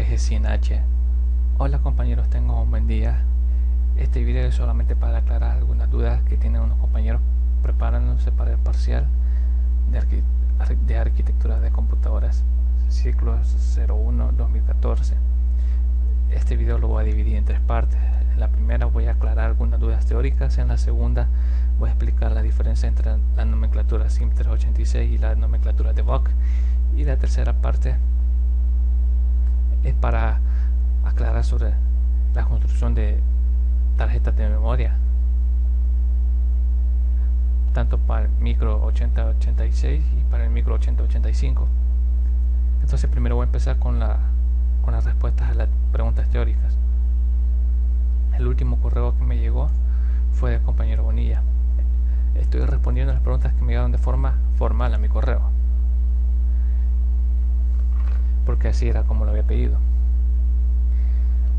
BG100H. Hola compañeros, tengan un buen día. Este video es solamente para aclarar algunas dudas que tienen unos compañeros preparándose para el parcial de arquitectura de computadoras, ciclo 01-2014. Este video lo voy a dividir en tres partes. En la primera voy a aclarar algunas dudas teóricas, en la segunda voy a explicar la diferencia entre la nomenclatura SIM386 y la nomenclatura de VOC, y la tercera parte es para aclarar sobre la construcción de tarjetas de memoria, tanto para el micro 8086 y para el micro 8085. Entonces primero voy a empezar con las respuestas a las preguntas teóricas. El último correo que me llegó fue del compañero Bonilla. Estoy respondiendo a las preguntas que me llegaron de forma formal a mi correo, porque así era como lo había pedido.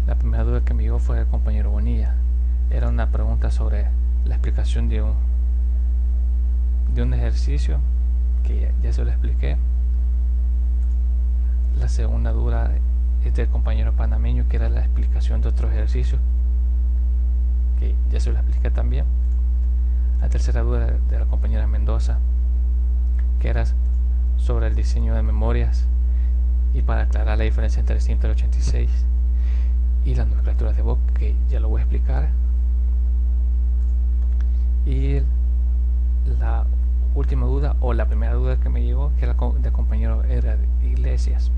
La primera duda que me llegó fue del compañero Bonilla. Era una pregunta sobre la explicación de un ejercicio que ya se lo expliqué. La segunda duda es del compañero panameño, que era la explicación de otro ejercicio que ya se lo expliqué también. La tercera duda de la compañera Mendoza, que era sobre el diseño de memorias y para aclarar la diferencia entre el SIM386 y las nomenclaturas de VOC, que ya lo voy a explicar. Y la última duda, o la primera duda que me llegó, que era del compañero Edgar Iglesias.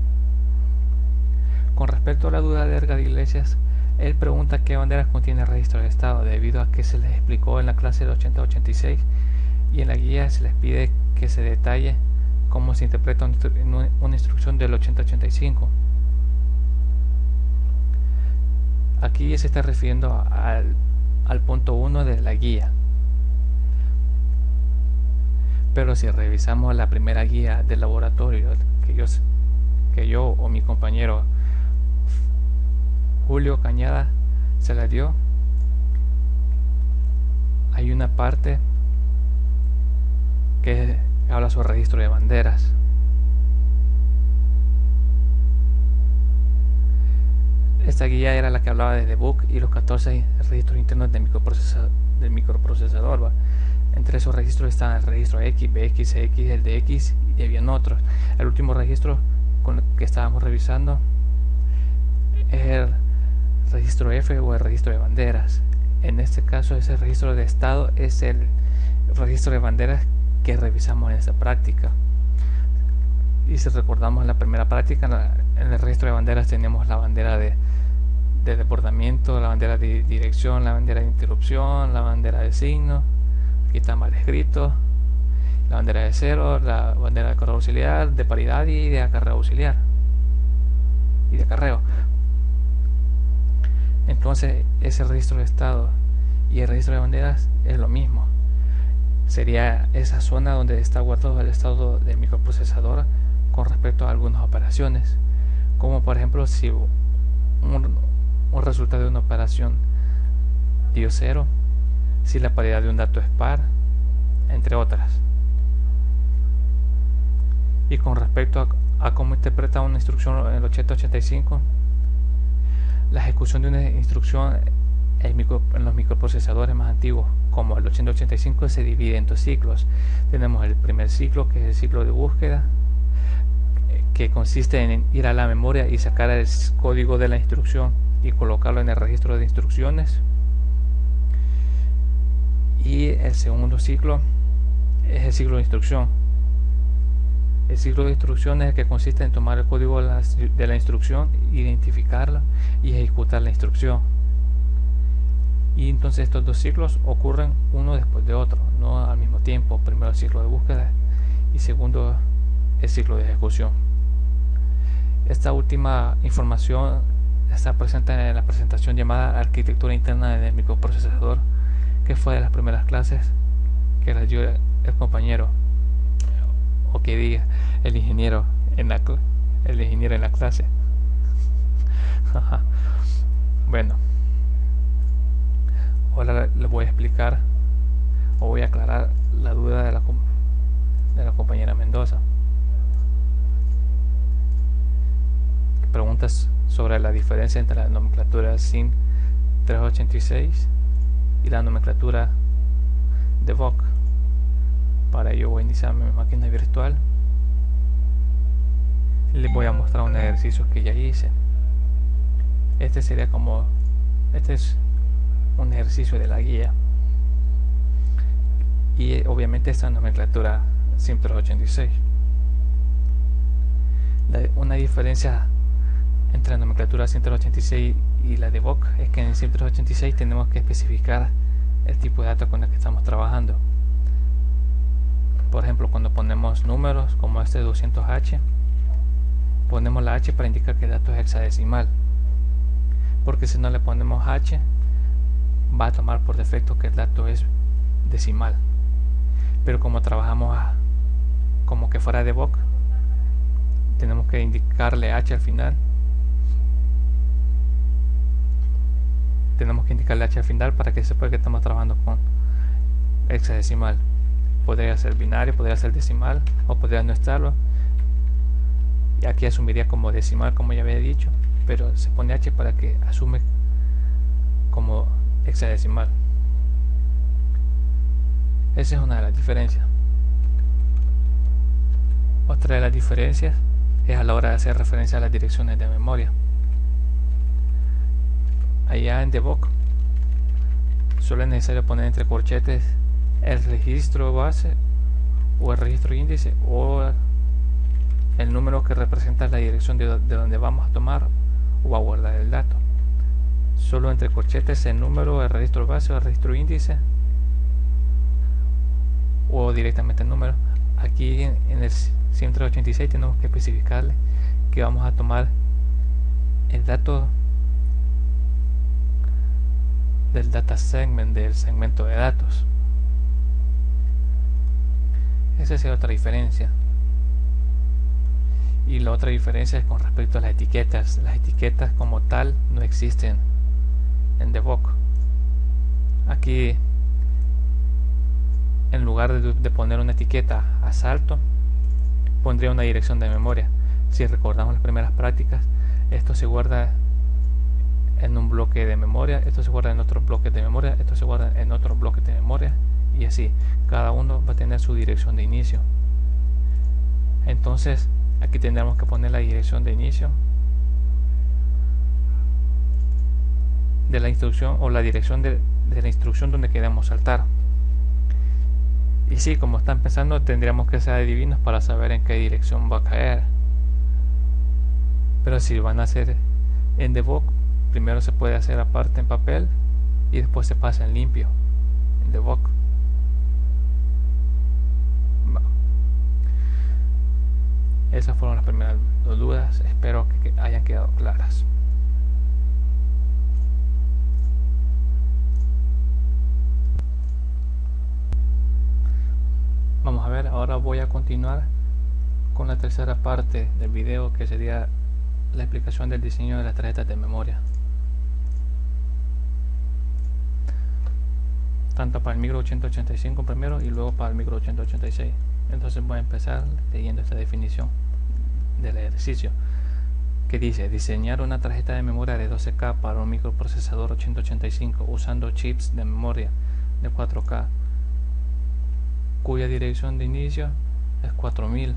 Con respecto a la duda de Edgar Iglesias, él pregunta qué banderas contiene el registro de estado, debido a que se les explicó en la clase del 8086 y en la guía se les pide que se detalle cómo se interpreta una instrucción del 8085. Aquí se está refiriendo al punto 1 de la guía. Pero si revisamos la primera guía del laboratorio que yo o mi compañero Julio Cañada se la dio, hay una parte que habla sobre registro de banderas. Esta guía era la que hablaba de debug y los 14 registros internos del microprocesador, ¿va? Entre esos registros estaban el registro X, BX, X, el de X, y habían otros. El último registro con el que estábamos revisando es el registro F, o el registro de banderas. En este caso, ese registro de estado es el registro de banderas que revisamos en esta práctica. Y si recordamos la primera práctica, en el registro de banderas tenemos la bandera de desbordamiento, la bandera de dirección, la bandera de interrupción, la bandera de signo, aquí está mal escrito, la bandera de cero, la bandera de acarreo auxiliar, de paridad y de acarreo auxiliar y de acarreo. Entonces ese registro de estado y el registro de banderas es lo mismo. Sería esa zona donde está guardado el estado del microprocesador con respecto a algunas operaciones, como por ejemplo si un resultado de una operación dio 0, si la paridad de un dato es par, entre otras. Y con respecto a cómo interpreta una instrucción en el 8085, la ejecución de una instrucción en los microprocesadores más antiguos, como el 8085, se divide en dos ciclos. Tenemos el primer ciclo, que es el ciclo de búsqueda, que consiste en ir a la memoria y sacar el código de la instrucción y colocarlo en el registro de instrucciones. Y el segundo ciclo es el ciclo de instrucción. El ciclo de instrucción es el que consiste en tomar el código de la instrucción, identificarla y ejecutar la instrucción. Y entonces estos dos ciclos ocurren uno después de otro, no al mismo tiempo. Primero el ciclo de búsqueda y segundo el ciclo de ejecución. Esta última información está presente en la presentación llamada Arquitectura Interna del Microprocesador, que fue de las primeras clases que la dio el compañero, o que diga el ingeniero en la clase. Bueno, ahora le voy a explicar, o voy a aclarar la duda de la compañera Mendoza. preguntas sobre la diferencia entre la nomenclatura SIM386 y la nomenclatura de VOC. Para ello voy a iniciar mi máquina virtual y les voy a mostrar un ejercicio que ya hice. Este es un ejercicio de la guía, y obviamente esta nomenclatura SIM386. Una diferencia entre la nomenclatura SIM386 y la de VOC es que en el SIM386 tenemos que especificar el tipo de datos con el que estamos trabajando. Por ejemplo, cuando ponemos números como este 200H, ponemos la H para indicar que el dato es hexadecimal, porque si no le ponemos H va a tomar por defecto que el dato es decimal. Pero como trabajamos como que fuera de VOC, tenemos que indicarle H al final. Tenemos que indicarle H al final para que sepa que estamos trabajando con hexadecimal. Podría ser binario, podría ser decimal, o podría no estarlo. Y aquí asumiría como decimal, como ya había dicho, pero se pone H para que asume como hexadecimal. Esa es una de las diferencias. Otra de las diferencias es a la hora de hacer referencia a las direcciones de memoria. Allá en DEVOC solo es necesario poner entre corchetes el registro base o el registro índice o el número que representa la dirección de donde vamos a tomar o a guardar el dato. Solo entre corchetes el número, el registro base o el registro índice, o directamente el número. Aquí en el SIM386 tenemos que especificarle que vamos a tomar el dato del data segment, del segmento de datos. Esa es otra diferencia. Y la otra diferencia es con respecto a las etiquetas. Las etiquetas como tal no existen en DEVOC. Aquí, en lugar de poner una etiqueta a salto, pondría una dirección de memoria. Si recordamos las primeras prácticas, esto se guarda en un bloque de memoria, esto se guarda en otro bloque de memoria, esto se guarda en otro bloque de memoria, y así cada uno va a tener su dirección de inicio. Entonces aquí tendremos que poner la dirección de inicio de la instrucción, o la dirección de la instrucción donde queremos saltar. Y sí, como están pensando, tendríamos que ser adivinos para saber en qué dirección va a caer. Pero si van a hacer en DEVOC, primero se puede hacer aparte en papel y después se pasa en limpio en DEVOC. Esas fueron las primeras dos dudas, espero que hayan quedado claras. Vamos a ver, ahora voy a continuar con la tercera parte del video, que sería la explicación del diseño de las tarjetas de memoria, tanto para el micro 8085 primero y luego para el micro 8086. Entonces voy a empezar leyendo esta definición del ejercicio, que dice: diseñar una tarjeta de memoria de 12K para un microprocesador 8085 usando chips de memoria de 4K cuya dirección de inicio es 4000.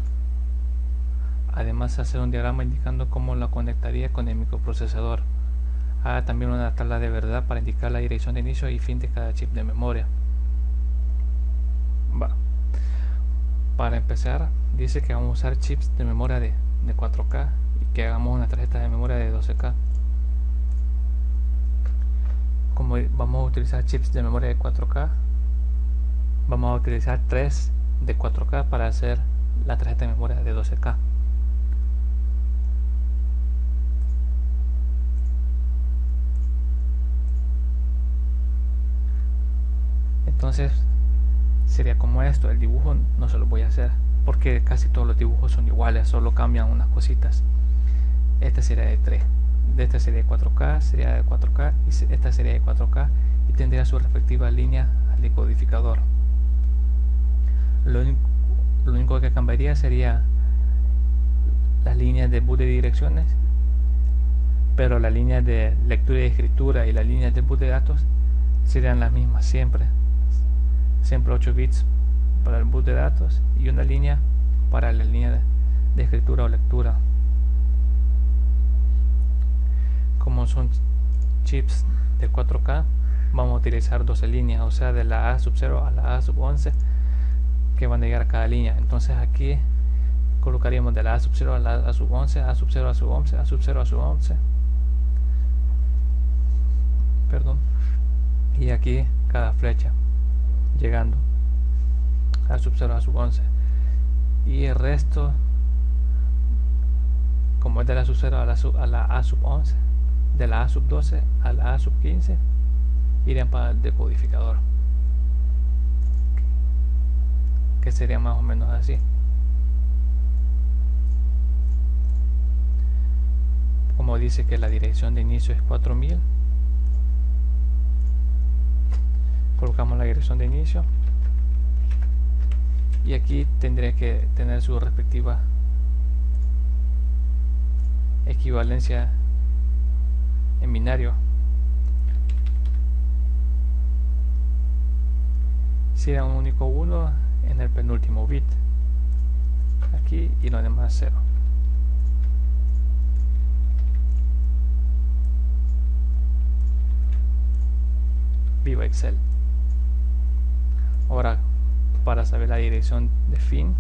Además, hacer un diagrama indicando cómo la conectaría con el microprocesador. Haga también una tabla de verdad para indicar la dirección de inicio y fin de cada chip de memoria. Para empezar, dice que vamos a usar chips de memoria de 4K y que hagamos una tarjeta de memoria de 12K. Como vamos a utilizar chips de memoria de 4K, vamos a utilizar 3 de 4K para hacer la tarjeta de memoria de 12K. Entonces sería como esto. El dibujo no se lo voy a hacer porque casi todos los dibujos son iguales, solo cambian unas cositas. Esta sería de 3, de esta sería de 4K, sería de 4K, y esta sería de 4K, y tendría su respectiva línea al decodificador. Lo único que cambiaría sería las líneas de bus de direcciones pero la línea de lectura y escritura y las líneas de bus de datos serían las mismas siempre 8 bits para el bus de datos y una línea para la línea de escritura o lectura. Como son chips de 4K, vamos a utilizar 12 líneas, o sea, de la A sub 0 a la A sub 11 que van a llegar a cada línea. Entonces aquí colocaríamos de la A sub 0 a la A sub 11, A sub 0 a sub 11, A sub 0 a sub 11, perdón, y aquí cada flecha llegando a sub 0 a sub 11, y el resto, como es de la sub 0 a la A sub 11, de la A sub 12 a la A sub 15, irían para el decodificador, que sería más o menos así. Como dice que la dirección de inicio es 4000, colocamos la dirección de inicio y aquí tendría que tener su respectiva equivalencia en binario. Sería un único 1 en el penúltimo bit aquí y lo demás 0. Viva Excel. Ahora, para saber la dirección de fin,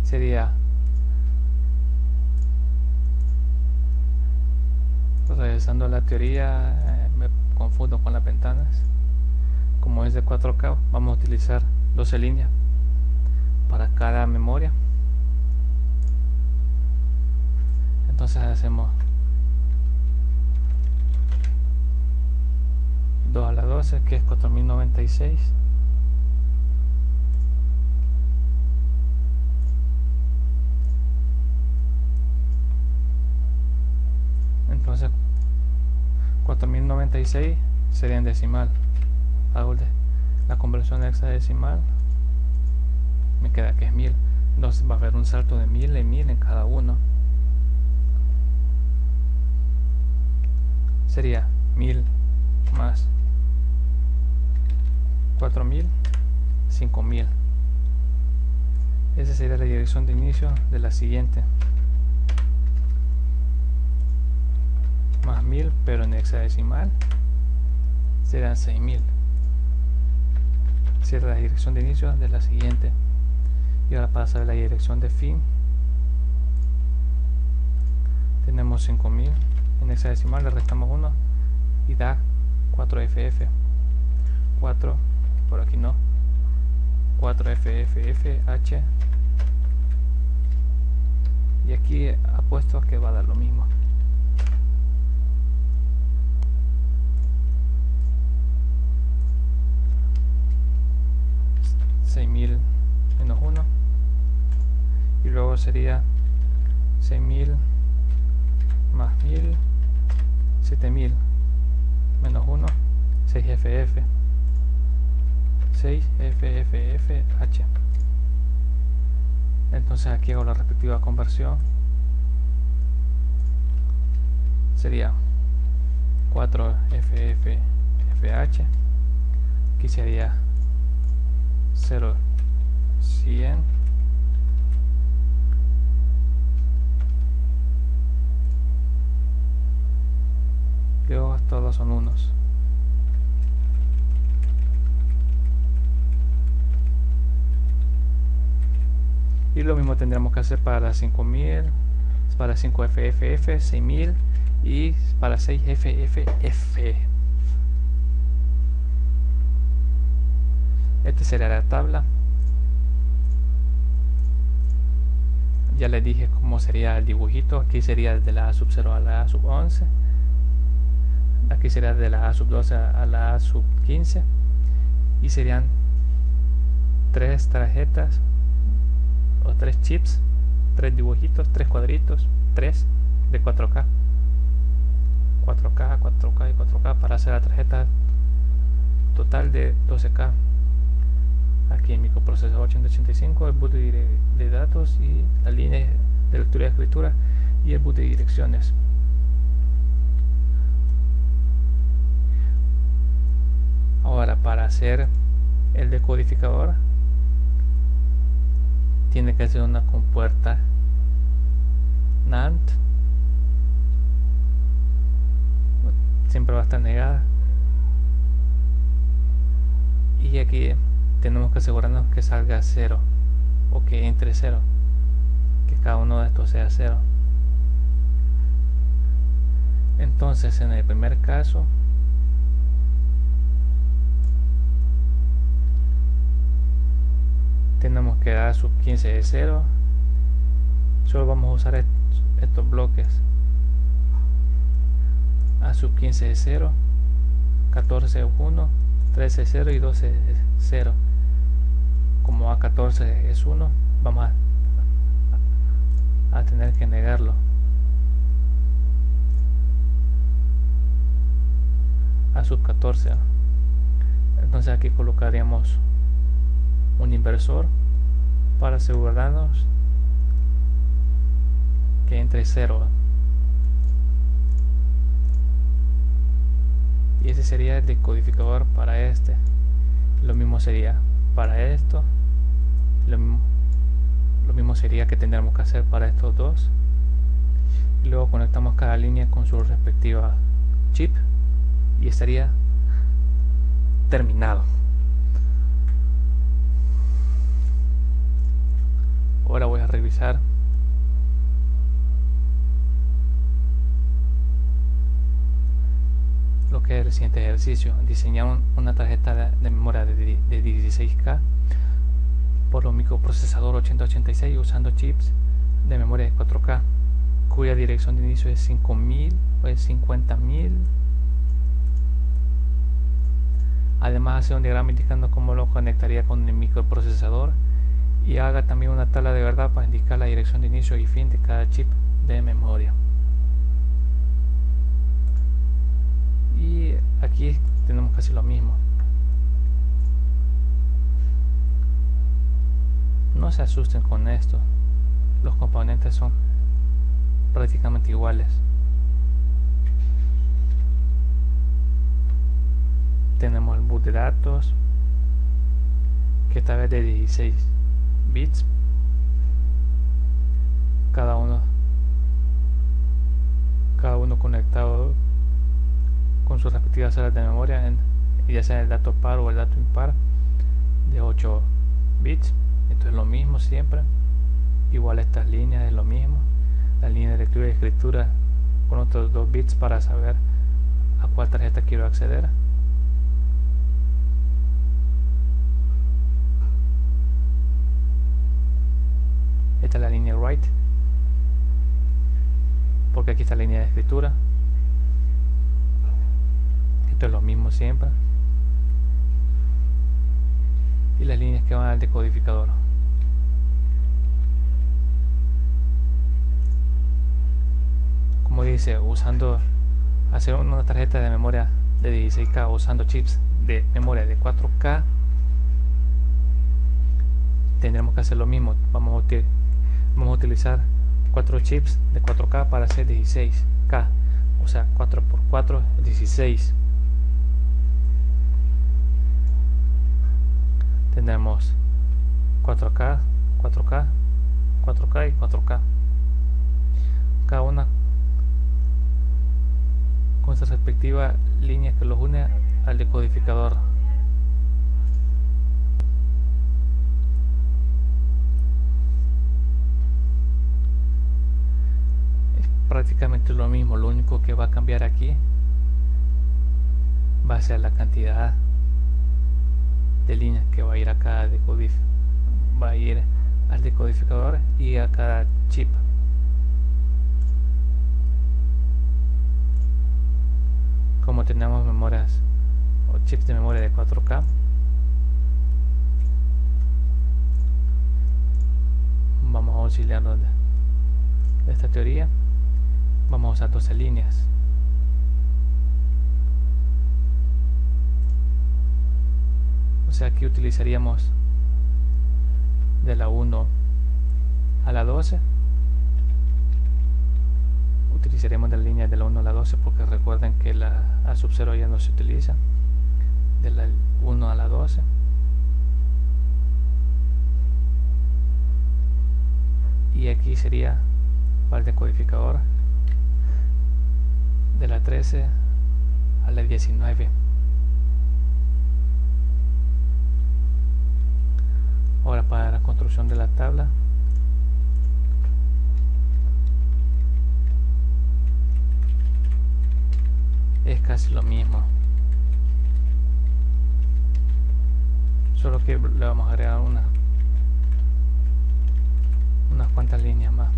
sería regresando a la teoría, me confundo con las ventanas. Como es de 4K, vamos a utilizar 12 líneas para cada memoria. Entonces hacemos 2 a la 12, que es 4096. Entonces 4096 sería en decimal. Hago la conversión hexadecimal, me queda que es 1000. Entonces va a haber un salto de 1000 en 1000 en cada uno. Sería 1000 más 4000, 5000. Esa sería la dirección de inicio de la siguiente. Más 1000, pero en hexadecimal serán 6000. Esa es la dirección de inicio de la siguiente. Y ahora para saber la dirección de fin, tenemos 5000. En hexadecimal le restamos 1 y da 4FF. 4, por aquí no. 4FFFH. Y aquí apuesto a que va a dar lo mismo. $6000 menos 1. Y luego sería 6000 más 1000, 7000 menos 1, 6FF, 6FFFH. Entonces aquí hago la respectiva conversión. Sería 4FFFH. Aquí sería 0, 100. Luego todos son unos. Y lo mismo tendríamos que hacer para 5000, para 5FFF, 6000 y para 6FFF. Esta sería la tabla. Ya les dije cómo sería el dibujito. Aquí sería de la A sub 0 a la A sub 11. Aquí sería de la A sub 12 a la A sub 15. Y serían 3 tarjetas o 3 chips, 3 dibujitos, 3 cuadritos, 3 de 4K. 4K, 4K y 4K para hacer la tarjeta total de 12K. Aquí aquí el microprocesador 8085, el boot de datos y la línea de lectura y escritura y el boot de direcciones. Ahora, para hacer el decodificador tiene que ser una compuerta NAND, siempre va a estar negada, y aquí tenemos que asegurarnos que salga 0 o que entre 0, que cada uno de estos sea 0. Entonces, en el primer caso tenemos que dar sub 15 de 0. Solo vamos a usar estos bloques: a sub 15 de 0, 14 de 1, 13 de 0 y 12 de 0. Como A14 es 1, vamos a tener que negarlo. A sub 14. Entonces aquí colocaríamos un inversor para asegurarnos que entre 0. Y ese sería el decodificador para este. Lo mismo sería para esto. Lo mismo sería que tendremos que hacer para estos dos. Y luego conectamos cada línea con su respectiva chip y estaría terminado. Ahora voy a revisar lo que es el siguiente ejercicio: diseñar una tarjeta de memoria de 16K por un microprocesador 8086 usando chips de memoria de 4K cuya dirección de inicio es 5000 o es 50.000. Además, hace un diagrama indicando cómo lo conectaría con el microprocesador y haga también una tabla de verdad para indicar la dirección de inicio y fin de cada chip de memoria. Y aquí tenemos casi lo mismo. No se asusten con esto, los componentes son prácticamente iguales. Tenemos el boot de datos, que esta vez de 16 bits, cada uno conectado con sus respectivas salas de memoria, ya sea el dato par o el dato impar, de 8 bits. Esto es lo mismo siempre, igual estas líneas es lo mismo, la línea de lectura y escritura con otros 2 bits para saber a cuál tarjeta quiero acceder. Esta es la línea write, porque aquí está la línea de escritura. Esto es lo mismo siempre, y las líneas que van al decodificador. Como dice, hacer una tarjeta de memoria de 16K usando chips de memoria de 4K, tendremos que hacer lo mismo. Vamos a utilizar 4 chips de 4K para hacer 16K, o sea 4 por 4 es 16. Tendremos 4K, 4K, 4K y 4K, cada una con su respectiva línea que los une al decodificador. Es prácticamente lo mismo, lo único que va a cambiar aquí va a ser la cantidad de líneas que va a ir a cada va a ir al decodificador y a cada chip. Como tenemos memorias o chips de memoria de 4K, vamos a auxiliarnos de esta teoría. Vamos a usar 12 líneas. O sea, aquí utilizaríamos de la 1 a la 12. Utilizaremos las líneas de la 1 a la 12 porque recuerden que la A sub 0 ya no se utiliza. De la 1 a la 12. Y aquí sería para el decodificador de la 13 a la 19. Ahora para la construcción de la tabla, es casi lo mismo, solo que le vamos a agregar unas cuantas líneas más.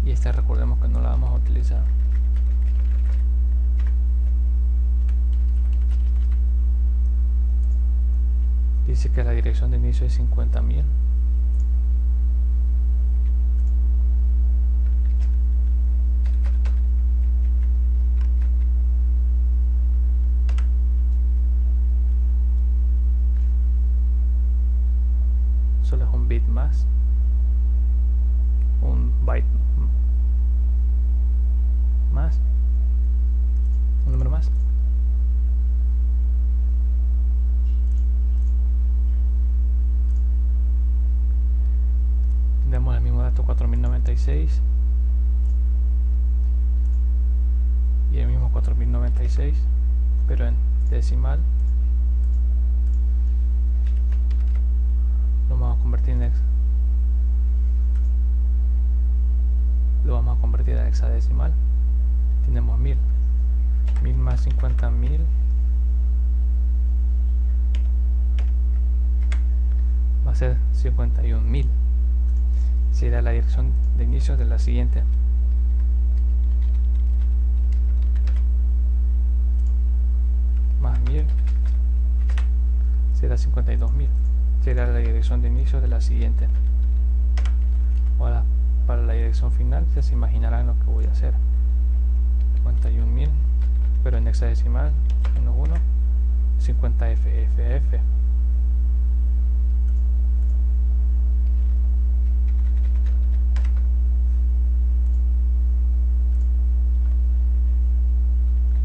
Y esta recordemos que no la vamos a utilizar. Dice que la dirección de inicio es 50.000. Solo es un bit más, un byte más, un número más. Demos el mismo dato, 4096, y el mismo 4096 pero en decimal. Lo vamos a convertir en hexadecimal. Tenemos 1000 más 50.000 va a ser 51.000. Será la dirección de inicio de la siguiente. Más 1000 será 52.000. Será la dirección de inicio de la siguiente. Ahora para la dirección final ya se imaginarán lo que voy a hacer. 51.000 pero en hexadecimal, menos 1, 50 FFF.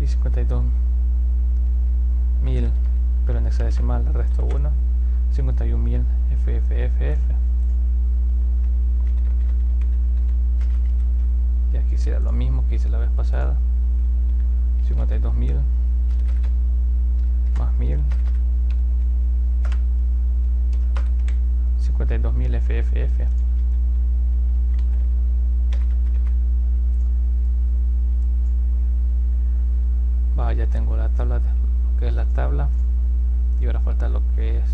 Y 52.000 pero en hexadecimal, el resto 1, 51.000 FFFF. Y aquí será lo mismo que hice la vez pasada. 52.000 más 1000, 52.000 FFF. Ya tengo la tabla, lo que es la tabla, y ahora falta lo que es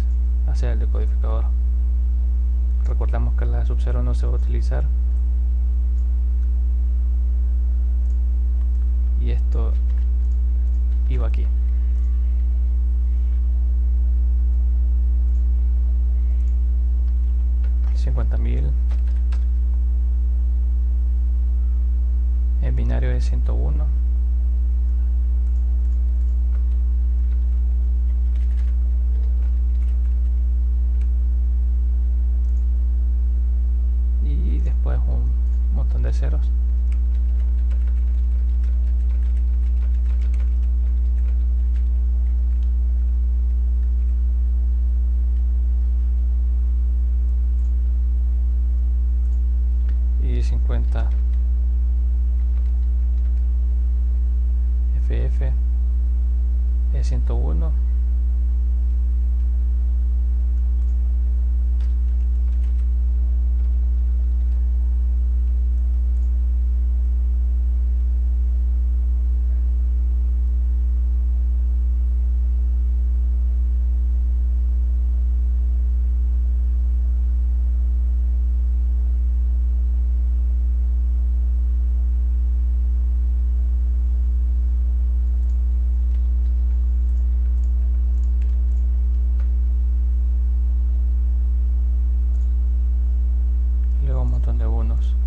hacer el decodificador. Recordamos que la sub 0 no se va a utilizar, y esto iba aquí. $50.000 en binario es 101. Y después un montón de ceros. Y 50 FF es 101.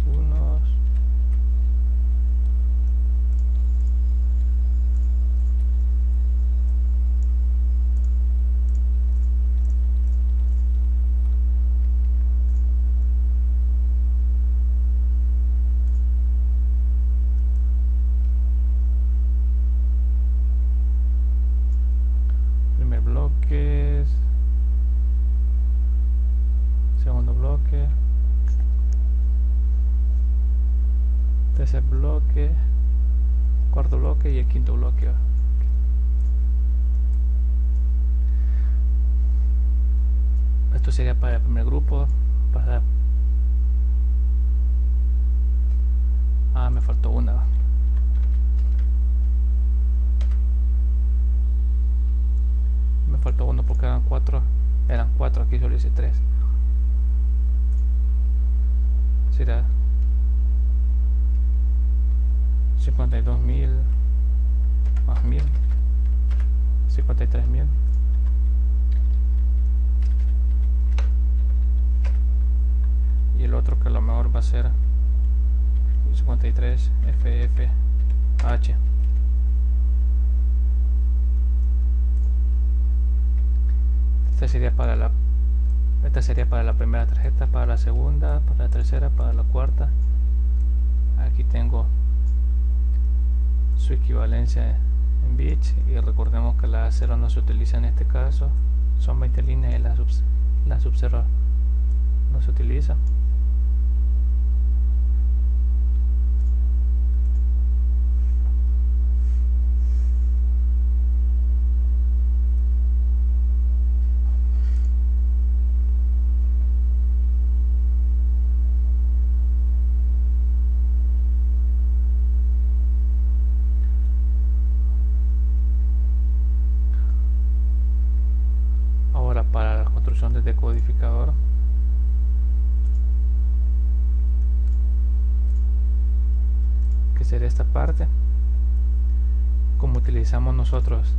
unos. Primer bloque, segundo bloque, tercer bloque, cuarto bloque y el quinto bloque. Esto sería para el primer grupo. Me faltó una. Me faltó uno porque eran cuatro, aquí solo hice 3. Será 52.000 más 1.000, 53.000. Y el otro que a lo mejor va a ser 53 FFH. Esta sería para la primera tarjeta, para la segunda, para la tercera, para la cuarta. Aquí tengo su equivalencia en bits y recordemos que la 0 no se utiliza en este caso. Son 20 líneas y la sub 0 no se utiliza. Para la construcción del decodificador, que sería esta parte, como utilizamos nosotros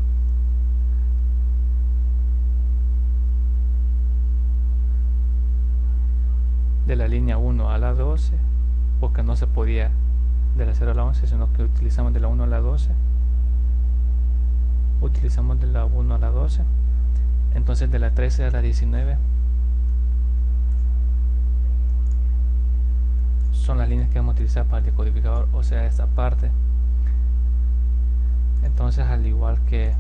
de la línea 1 a la 12, porque no se podía de la 0 a la 11, sino que utilizamos de la 1 a la 12, utilizamos de la 1 a la 12. Entonces de la 13 a la 19 son las líneas que vamos a utilizar para el decodificador, o sea, esta parte. Entonces, al igual que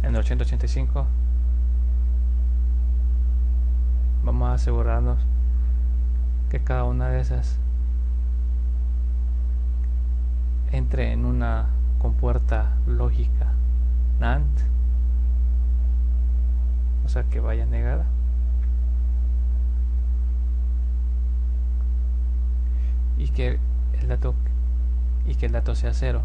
en el 885, vamos a asegurarnos que cada una de esas entre en una compuerta lógica NAND, o sea, que vaya negada, y que el dato sea 0.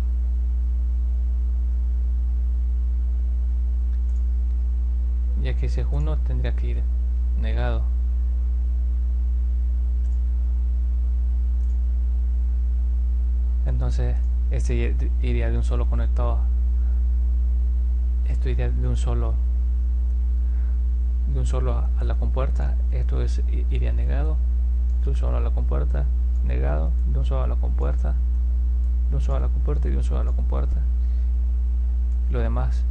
Ya que ese 1 tendría que ir negado. Entonces este iría de un solo conectado. Esto iría de un solo a la compuerta. Esto iría negado, de un solo a la compuerta, negado, de un solo a la compuerta, de un solo a la compuerta y de un solo a la compuerta. Lo demás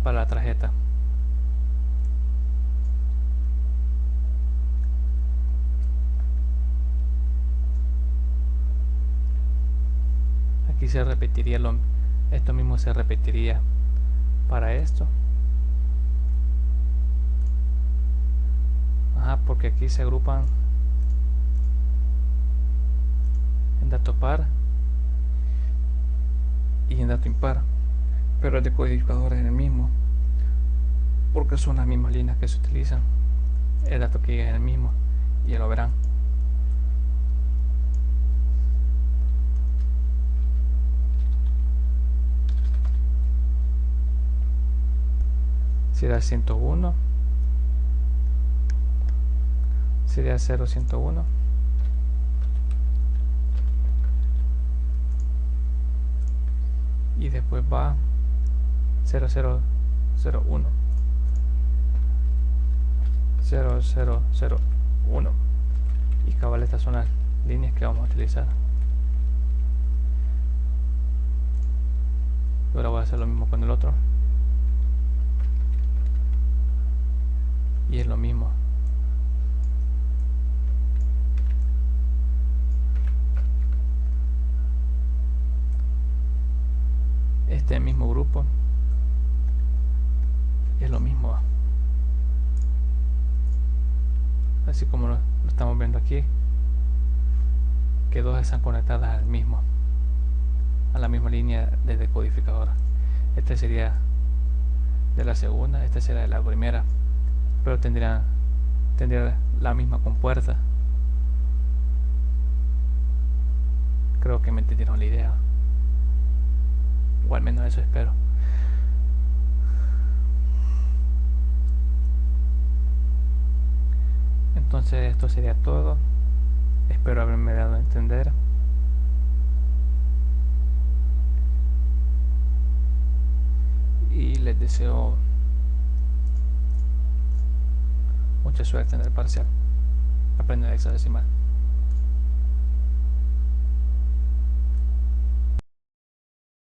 para la tarjeta. Aquí se repetiría esto mismo se repetiría para esto. Porque aquí se agrupan en dato par y en dato impar, pero el decodificador es el mismo porque son las mismas líneas que se utilizan. El dato que llega es el mismo, y ya lo verán. Será 101, sería 0101, y después va 0001 0001 y cabal, estas son las líneas que vamos a utilizar. Y ahora voy a hacer lo mismo con el otro y es lo mismo. Este mismo grupo es lo mismo, así como lo estamos viendo aquí, que dos están conectadas a la misma línea de decodificador. Este sería de la segunda, este sería de la primera, pero tendría la misma compuerta. Creo que me entendieron la idea, o al menos eso espero. Entonces esto sería todo. Espero haberme dado a entender. Y les deseo mucha suerte en el parcial. Aprenden hexadecimal.